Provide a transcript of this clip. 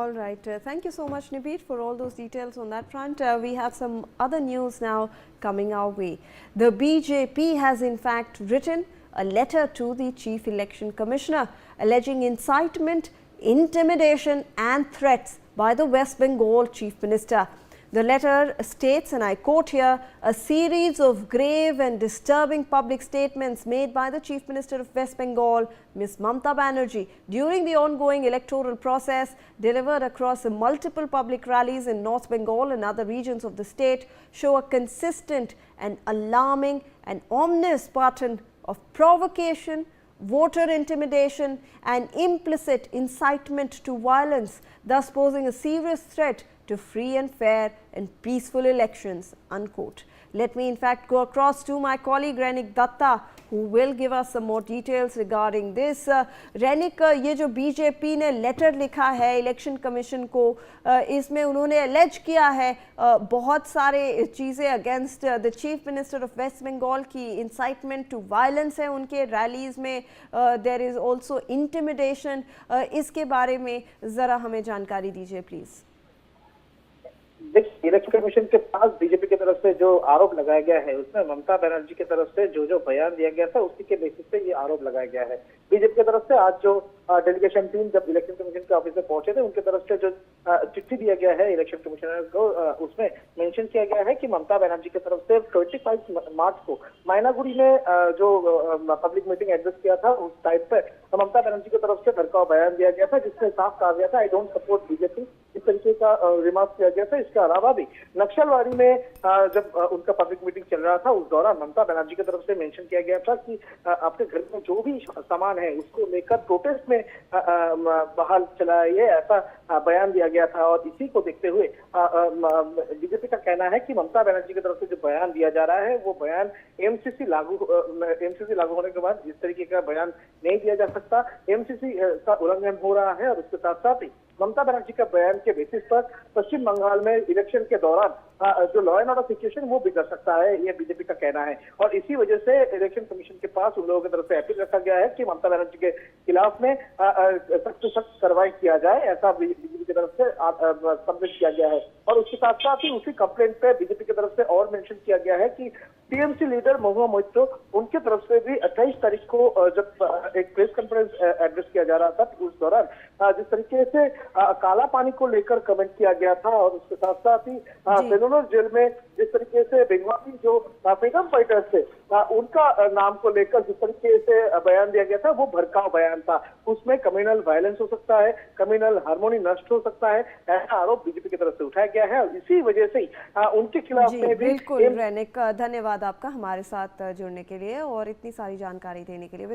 All right. Thank you so much, Nibir, for all those details on that front. We have some other news now coming our way. The BJP has in fact written a letter to the Chief Election Commissioner alleging incitement, intimidation and threats by the West Bengal Chief Minister. The letter states, and I quote here, a series of grave and disturbing public statements made by the Chief Minister of West Bengal, Ms. Mamata Banerjee, during the ongoing electoral process delivered across multiple public rallies in North Bengal and other regions of the state show a consistent and alarming and ominous pattern of provocation, voter intimidation and implicit incitement to violence, thus posing a serious threat to free and fair and peaceful elections, unquote. Let me in fact go across to my colleague Rainik Datta, who will give us some more details regarding this. Rainik, ये जो BJP ने letter लिखा है election commission को, इसमें उन्होंने alleged किया है बहुत सारे चीज़ें against the chief minister of West Bengal की इंसाइटमेंट टू वायलेंस है उनके रैलीज में, देयर इज़ ऑल्सो इंटिमिडेशन। इसके बारे में ज़रा हमें जानकारी दीजिए प्लीज़। इलेक्शन कमीशन के पास बीजेपी की तरफ से जो आरोप लगाया गया है उसमें ममता बनर्जी की तरफ से जो बयान दिया गया था उसी के बेसिस पे ये आरोप लगाया गया है। बीजेपी की तरफ से आज जो डेलीगेशन टीम जब इलेक्शन कमीशन के ऑफिस में पहुंचे थे उनकी तरफ से जो चिट्ठी दिया गया है इलेक्शन कमिश्नर को, उसमें मेंशन किया गया है कि ममता बनर्जी की तरफ से 25 मार्च को मैनागुड़ी में जो पब्लिक मीटिंग एड्रेस किया था उस टाइप पे ममता बनर्जी की तरफ से भड़काऊ बयान दिया गया था, जिसमें साफ कहा गया था आई डोंट सपोर्ट बीजेपी, इस तरीके का रिमार्क किया गया था। इसके अलावा भी नक्सलवाड़ी में जब उनका पब्लिक मीटिंग चल रहा था उस दौरान ममता बनर्जी की तरफ से मेंशन किया गया था कि आपके घर में जो भी सामान है उसको लेकर प्रोटेस्ट में बहाल चलाइए, ऐसा बयान दिया गया था। और इसी को देखते हुए बीजेपी का कहना है कि ममता बनर्जी की तरफ से जो बयान दिया जा रहा है वो बयान एमसीसी लागू होने के बाद इस तरीके का बयान नहीं दिया जा सकता, एमसीसी का उल्लंघन हो रहा है। और उसके साथ साथ ही ममता बनर्जी का बयान के बेसिस पर पश्चिम बंगाल में इलेक्शन के दौरान जो लॉ एंड ऑर्डर सिचुएशन वो बिगड़ सकता है, ये बीजेपी का कहना है। और इसी वजह से इलेक्शन कमीशन के पास उन लोगों की तरफ से अपील रखा गया है कि ममता बनर्जी के खिलाफ में सख्त से सख्त कार्रवाई किया जाए, ऐसा बीजेपी की तरफ से सबमिट किया गया है। और उसके साथ साथ ही उसी कंप्लेंट पे बीजेपी की तरफ से और मेंशन किया गया है कि टीएमसी लीडर महुआ मोइत्रो उनकी तरफ से भी 28 तारीख को जब एक प्रेस कॉन्फ्रेंस एड्रेस किया जा रहा था उस दौरान जिस तरीके से काला पानी को लेकर कमेंट किया गया था। और उसके साथ साथ ही सेलुलर जेल में जिस तरीके से बेंगवाली जो फ्रीडम फाइटर्स थे उनका नाम को लेकर जिस तरीके से बयान दिया गया था वो भड़काऊ बयान था, उसमें कम्युनल वायलेंस हो सकता है, कम्युनल हार्मोनी नष्ट हो सकता है, ऐसा आरोप बीजेपी की तरफ से उठाया गया है। और इसी वजह से उनके खिलाफ में भी बिल्कुल। रैनिक, धन्यवाद आपका हमारे साथ जुड़ने के लिए और इतनी सारी जानकारी देने के लिए।